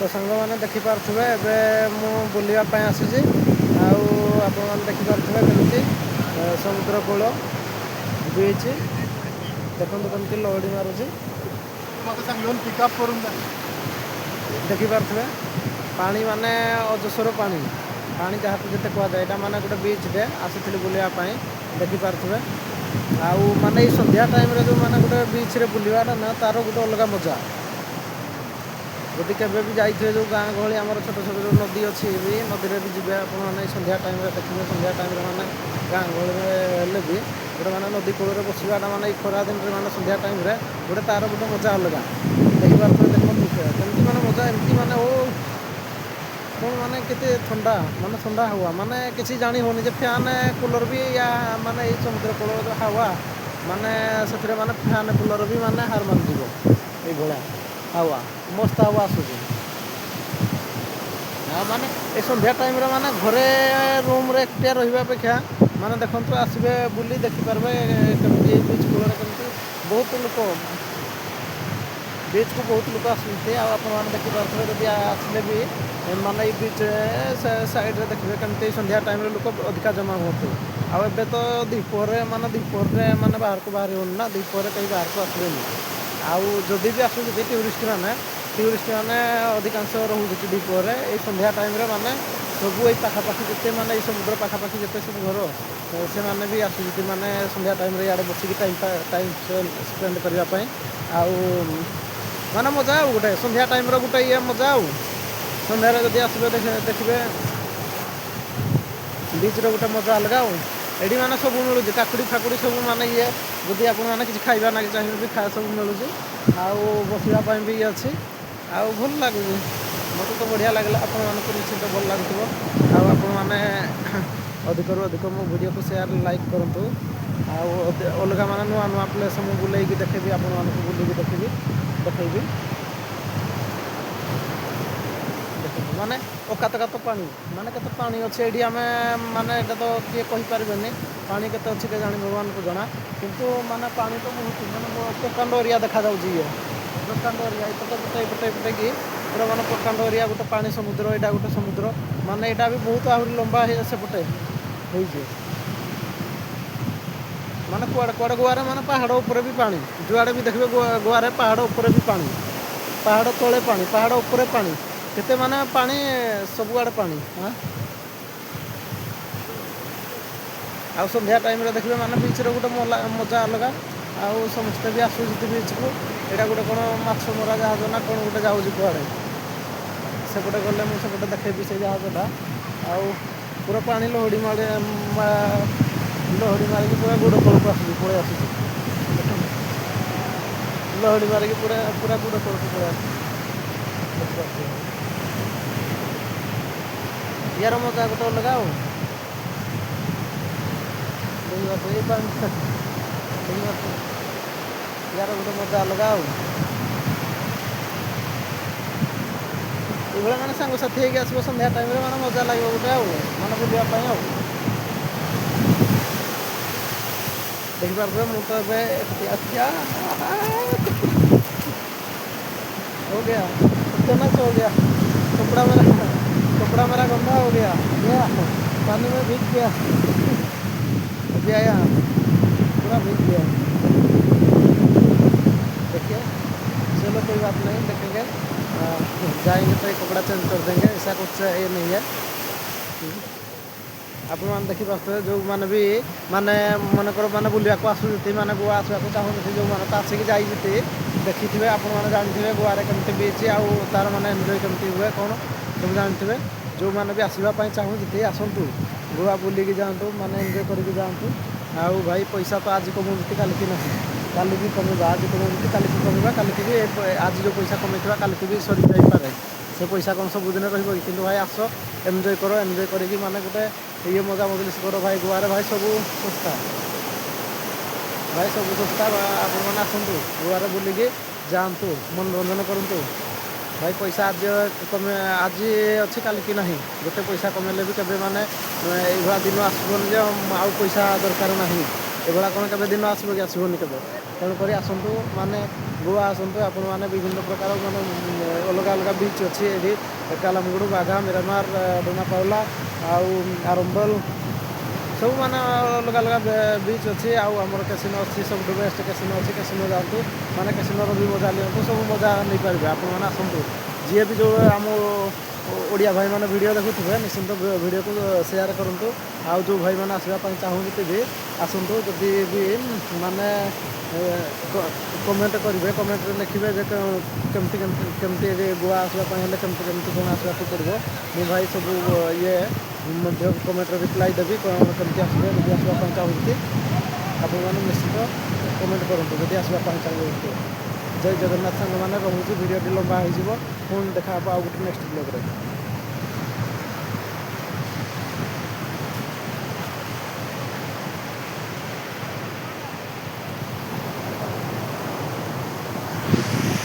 तो ସାଙ୍ଗମାନେ ଦେଖିପାରୁଥିବେ ଏବେ ମୁଁ ବୁଲିବା ପାଇଁ ଆସିଛି ଆଉ ଆପଣମାନେ ଦେଖିପାରୁଥିବେ କେମିତି ସମୁଦ୍ର କୂଳ ବିଚ୍ ଦେଖନ୍ତୁ କେମିତି ଲହଡ଼ି ମାରୁଛି ମୋତେ सांगून पिकअप करून द्या ଦେଖିପାରୁଥିବେ ପାଣି ମାନେ ଅଜସ୍ର ପାଣି ପାଣି ଯାହାକୁ ଯେତେ କୁହାଯାଏ ଏଇଟା ମାନେ ଗୋଟେ ବିଚ୍ଟେ ଆସିଥିଲି ବୁଲିବା ପାଇଁ ଦେଖିପାରୁଥିବେ ଆଉ ମାନେ ଏଇ ସନ୍ଧ୍ୟା ଟାଇମ୍ରେ ଯେଉଁ ମାନେ ଗୋଟେ ବିଚ୍ରେ ବୁଲିବାଟା ନା ତା'ର ଗୋଟେ ଅଲଗା ମଜା ଯଦି କେବେ ବି ଯାଇଥିବେ ଯେଉଁ ଗାଁ ଗହଳି ଆମର ଛୋଟ ଛୋଟ ଯେଉଁ ନଦୀ ଅଛି ବି ନଦୀରେ ବି ଯିବେ ଆପଣମାନେ ଏଇ ସନ୍ଧ୍ୟା ଟାଇମ୍ରେ ଦେଖିବେ ସନ୍ଧ୍ୟା ଟାଇମ୍ରେ ମାନେ ଗାଁ ଗହଳିରେ ହେଲେ ବି ଗୋଟେ ମାନେ ନଦୀ କୂଳରେ ବସିବାଟା ମାନେ ଏଇ ଖରା ଦିନରେ ମାନେ ସନ୍ଧ୍ୟା ଟାଇମ୍ରେ ଗୋଟେ ତା'ର ଗୋଟେ ମଜା ଅଲଗା ଦେଖିପାରୁଥିବେ ଦେଖନ୍ତୁ କେମିତି ମାନେ ମଜା ଏମିତି ମାନେ ଓ କ'ଣ ମାନେ କେତେ ଥଣ୍ଡା ମାନେ ଥଣ୍ଡା ହାୱା ମାନେ କିଛି ଜାଣି ହେଉନି ଯେ ଫ୍ୟାନ୍ କୁଲର୍ ବି ୟା ମାନେ ଏଇ ସମୁଦ୍ର କୂଳର ଯେଉଁ ହାୱା ମାନେ ସେଥିରେ ମାନେ ଫ୍ୟାନ୍ କୁଲର୍ ବି ମାନେ ହାର ମାନିଯିବ ଏଇଭଳିଆ ହାୱା ମସ୍ତ ହାୱା ଆସୁଛି ଆଉ ମାନେ ଏ ସନ୍ଧ୍ୟା ଟାଇମ୍ରେ ମାନେ ଘରେ ରୁମ୍ରେ ଏକୁଟିଆ ରହିବା ଅପେକ୍ଷା ମାନେ ଦେଖନ୍ତୁ ଆସିବେ ବୁଲି ଦେଖିପାରିବେ କେମିତି ଏଇ ବିଚ୍ କୂଳରେ କେମିତି ବହୁତ ଲୋକ ବିଚ୍କୁ ବହୁତ ଲୋକ ଆସୁଛନ୍ତି ଆଉ ଆପଣମାନେ ଦେଖିପାରୁଥିବେ ଯଦି ଆସିଲେ ବି ମାନେ ଏଇ ବିଚ୍ ସାଇଡ଼୍ରେ ଦେଖିବେ କେମିତି ସନ୍ଧ୍ୟା ଟାଇମ୍ରେ ଲୋକ ଅଧିକା ଜମା ହୁଅନ୍ତି ଆଉ ଏବେ ତ ଦ୍ୱିପହରେ ମାନେ ଦ୍ୱିପହରରେ ମାନେ ବାହାରକୁ ବାହାରି ହେଉନି ନା ଦ୍ୱିପହରେ କେହି ବାହାରକୁ ଆସିବେନି ଆଉ ଯଦି ବି ଆସୁଛନ୍ତି ଟୁରିଷ୍ଟମାନେ ଅଧିକାଂଶ ରହୁଛନ୍ତି ଦ୍ୱିପହରେ ଏଇ ସନ୍ଧ୍ୟା ଟାଇମ୍ରେ ମାନେ ସବୁ ଏଇ ପାଖାପାଖି ଯେତେ ମାନେ ଏଇ ସମୁଦ୍ର ପାଖାପାଖି ଯେତେ ସବୁ ଘର ସେମାନେ ବି ଆସୁଛନ୍ତି ମାନେ ସନ୍ଧ୍ୟା ଟାଇମ୍ରେ ଇଆଡ଼େ ବସିକି ଟାଇମ୍ ସ୍ପେଣ୍ଡ କରିବା ପାଇଁ ଆଉ ମାନେ ମଜା ଆଉ ଗୋଟେ ସନ୍ଧ୍ୟା ଟାଇମ୍ର ଗୋଟେ ଇଏ ମଜା ଆଉ ସନ୍ଧ୍ୟାରେ ଯଦି ଆସିବେ ଦେଖିବେ ବିଚ୍ର ଗୋଟେ ମଜା ଅଲଗା ଆଉ ଏଠି ମାନେ ସବୁ ମିଳୁଛି କାକୁଡ଼ି ଫାକୁଡ଼ି ସବୁ ମାନେ ଇଏ ଯଦି ଆପଣମାନେ କିଛି ଖାଇବା ଲାଗି ଚାହିଁବେ ବି ସବୁ ମିଳୁଛି ଆଉ ବସିବା ପାଇଁ ବି ଇଏ ଅଛି ଆଉ ଭଲ ଲାଗୁଛି ମୋତେ ତ ବଢ଼ିଆ ଲାଗିଲା ଆପଣମାନଙ୍କୁ ନିଶ୍ଚିନ୍ତ ଭଲ ଲାଗୁଥିବ ଆଉ ଆପଣମାନେ ଅଧିକରୁ ଅଧିକ ମୋ ଭିଡ଼ିଓକୁ ସେୟାର ଲାଇକ୍ କରନ୍ତୁ ଆଉ ଅଲଗା ମାନେ ନୂଆ ନୂଆ ପ୍ଲେସ୍ ମୁଁ ବୁଲେଇକି ଦେଖେଇବି ଆପଣମାନଙ୍କୁ ବୁଲିକି ଦେଖେଇବି ଦେଖନ୍ତୁ ମାନେ ଅକାତ ପାଣି ମାନେ କେତେ ପାଣି ଅଛି ଏଇଠି ଆମେ ମାନେ ଏଇଟା ତ କିଏ କହିପାରିବେନି ପାଣି କେତେ ଅଛି କେଜାଣି ଭଗବାନଙ୍କୁ ଜଣା କିନ୍ତୁ ମାନେ ପାଣି ତ ବହୁତ ମାନେ ପ୍ରକାଣ୍ଡ ଏରିଆ ଦେଖାଯାଉଛି ଇଏ ପ୍ରକାଣ୍ଡ ଏରିଆ ଏପଟେ କି ପୁରା ମାନେ ପ୍ରକାଣ୍ଡ ଏରିଆ ଗୋଟେ ପାଣି ସମୁଦ୍ର ଏଇଟା ଗୋଟେ ସମୁଦ୍ର ମାନେ ଏଇଟା ବି ବହୁତ ଆହୁରି ଲମ୍ବା ସେପଟେ ହେଇଛି ମାନେ କୁଆଡ଼େ କୁଆଡ଼େ ଗୁଆରେ ମାନେ ପାହାଡ଼ ଉପରେ ବି ପାଣି ଯୁଆଡ଼େ ବି ଦେଖିବେ ଗୁଆରେ ପାହାଡ଼ ଉପରେ ବି ପାଣି ପାହାଡ଼ ତଳେ ପାଣି ପାହାଡ଼ ଉପରେ ପାଣି କେତେ ମାନେ ପାଣି ସବୁଆଡ଼େ ପାଣି ଆଉ ସନ୍ଧ୍ୟା ଟାଇମ୍ରେ ଦେଖିବେ ମାନେ ବିଚ୍ର ଗୋଟେ ମଜା ଅଲଗା ଆଉ ସମସ୍ତେ ବି ଆସୁଛନ୍ତି ବିଚ୍କୁ ଏଇଟା ଗୋଟେ କ'ଣ ମାଛ ମରା ଜାହାଜ ନା କ'ଣ ଗୋଟେ ଯାଉଛି କୁଆଡ଼େ ସେପଟେ ଗଲେ ମୁଁ ସେପଟେ ଦେଖେଇବି ସେ ଜାହାଜଟା ଆଉ ପୁରା ପାଣି ଲହଡ଼ି ମାରିକି ପୁରା ଗୋଡ଼ ତଳକୁ ପଳେଇ ଆସୁଛି ଲହଡ଼ି ମାରିକି ପୁରା ଗୋଡ଼ ତଳକୁ ପଳେଇ ଆସୁଛି ୟାର ମଜା ଗୋଟେ ଅଲଗା ଆଉ ୟାର ଗୋଟେ ମଜା ଅଲଗା ଆଉ ଏଇଭଳିଆ ମାନେ ସାଙ୍ଗସାଥି ହେଇକି ଆସିବ ସନ୍ଧ୍ୟା ଟାଇମ୍ରେ ମାନେ ମଜା ଲାଗିବ ଗୋଟେ ଆଉ ମାନେ ବୁଲିବା ପାଇଁ ଆଉ ଦେଖିପାରୁଥିବେ ମୁଁ ତ ଏବେ हो गया सत्यानाश हो गया कपड़ा मेरा गंदा हो गया पानी में भीग गया अभी आया पूरा भीग गया देखिए चलो कोई बात नहीं देखेंगे जाएंगे तो ये कपड़ा चेंज कर देंगे ऐसा कुछ ये नहीं है ଆପଣମାନେ ଦେଖିପାରୁଥିବେ ଯେଉଁମାନେ ବି ମାନେ ମନେକର ମାନେ ବୁଲିବାକୁ ଆସୁଛନ୍ତି ମାନେ ଗୋଆ ଆସିବାକୁ ଚାହୁଁଛନ୍ତି ଯେଉଁମାନେ ତ ଆସିକି ଯାଇଛନ୍ତି ଦେଖିଥିବେ ଆପଣମାନେ ଜାଣିଥିବେ ଗୋଆରେ କେମିତି ବିଚ୍ ଆଉ ତା'ର ମାନେ ଏନ୍ଜୟ କେମିତି ହୁଏ କ'ଣ ସବୁ ଜାଣିଥିବେ ଯେଉଁମାନେ ବି ଆସିବା ପାଇଁ ଚାହୁଁଛନ୍ତି ଆସନ୍ତୁ ଗୋଆ ବୁଲିକି ଯାଆନ୍ତୁ ମାନେ ଏନ୍ଜୟ କରିକି ଯାଆନ୍ତୁ ଆଉ ଭାଇ ପଇସା ତ ଆଜି କମଉଛନ୍ତି କାଲିକି ନାହିଁ କାଲିକି କମିବା ଆଜି କମଉଛନ୍ତି କାଲିକି କମିବା କାଲିକି ବି ଆଜି ଯେଉଁ ପଇସା କମେଇଥିବା କାଲିକି ବି ସରିଯାଇପାରେ ସେ ପଇସା କ'ଣ ସବୁଦିନ ରହିବ କି କିନ୍ତୁ ଭାଇ ଆସ ଏନ୍ଜୟ କର ଏନ୍ଜୟ କରିକି ମାନେ ଗୋଟେ ଇଏ ମଜା ମଜଲିସ୍ କର ଭାଇ ଗୋଆରେ ଭାଇ ସବୁ ଶସ୍ତା ଆପଣମାନେ ଆସନ୍ତୁ ଗୋଆରେ ବୁଲିକି ଯାଆନ୍ତୁ ମନୋରଞ୍ଜନ କରନ୍ତୁ ଭାଇ ପଇସା ଆଜି ଅଛି କାଲିକି ନାହିଁ ଗୋଟେ ପଇସା କମେଇଲେ ବି କେବେ ମାନେ ଏଇଭଳିଆ ଦିନ ଆସିବନି ଯେ ଆଉ ପଇସା ଦରକାର ନାହିଁ ଏଭଳିଆ କ'ଣ କେବେ ଦିନ ଆସିବ କି ଆସିବନି କେବେ ତେଣୁକରି ଆସନ୍ତୁ ମାନେ ଗୋଆ ଆସନ୍ତୁ ଆପଣମାନେ ବିଭିନ୍ନ ପ୍ରକାର ମାନେ ଅଲଗା ଅଲଗା ବିଚ୍ ଅଛି ଏଠି କାଲାମଗୁଡ ବାଘା ମିରାମାର ଡୋନାପାଉଲା ଆଉ ଆରମ୍ବଲ ସବୁ ମାନେ ଅଲଗା ଅଲଗା ବିଚ୍ ଅଛି ଆଉ ଆମର କ୍ୟାସିନୋ ଅଛି ସବୁଠୁ ବେଷ୍ଟ କ୍ୟାସିନୋ ଅଛି କ୍ୟାସିନୋ ଯାଆନ୍ତୁ ମାନେ କ୍ୟାସିନୋର ବି ମଜା ନିଅନ୍ତୁ ସବୁ ମଜା ନେଇପାରିବେ ଆପଣମାନେ ଆସନ୍ତୁ ଯିଏ ବି ଯେଉଁ ଆମ ଓଡ଼ିଆ ଭାଇମାନେ ଭିଡ଼ିଓ ଦେଖୁଥିବେ ନିଶ୍ଚିନ୍ତ ଭିଡ଼ିଓକୁ ସେୟାର କରନ୍ତୁ ଆଉ ଯେଉଁ ଭାଇମାନେ ଆସିବା ପାଇଁ ଚାହୁଁଛନ୍ତି ବି ଆସନ୍ତୁ ଯଦି ବି ମାନେ କମେଣ୍ଟ କରିବେ କମେଣ୍ଟରେ ଲେଖିବେ ଯେ କେମିତି କେମିତି କେମିତି ଏଠି ଗୋଆ ଆସିବା ପାଇଁ ହେଲେ କେମିତି କେମିତି କ'ଣ ଆସିବାକୁ ପଡ଼ିବ ମୁଁ ଭାଇ ସବୁ ଇଏ ମଧ୍ୟ କମେଣ୍ଟରେ ରିପ୍ଲାଏ ଦେବି କ'ଣ କେମିତି ଆସିବେ ଯଦି ଆସିବା ପାଇଁ ଚାହୁଁଛନ୍ତି ଆପଣମାନେ ନିଶ୍ଚିତ କମେଣ୍ଟ କରନ୍ତୁ ଯଦି ଆସିବା ପାଇଁ ଚାହୁଁଛନ୍ତି ଜୟ ଜଗନ୍ନାଥ ସାଙ୍ଗମାନେ ରହୁଛି ଭିଡ଼ିଓଟି ଲମ୍ବା ହେଇଯିବ ପୁଣି ଦେଖା ହେବ ଆଉ ଗୋଟେ ନେକ୍ସଟ ବ୍ଲଗ୍ରେ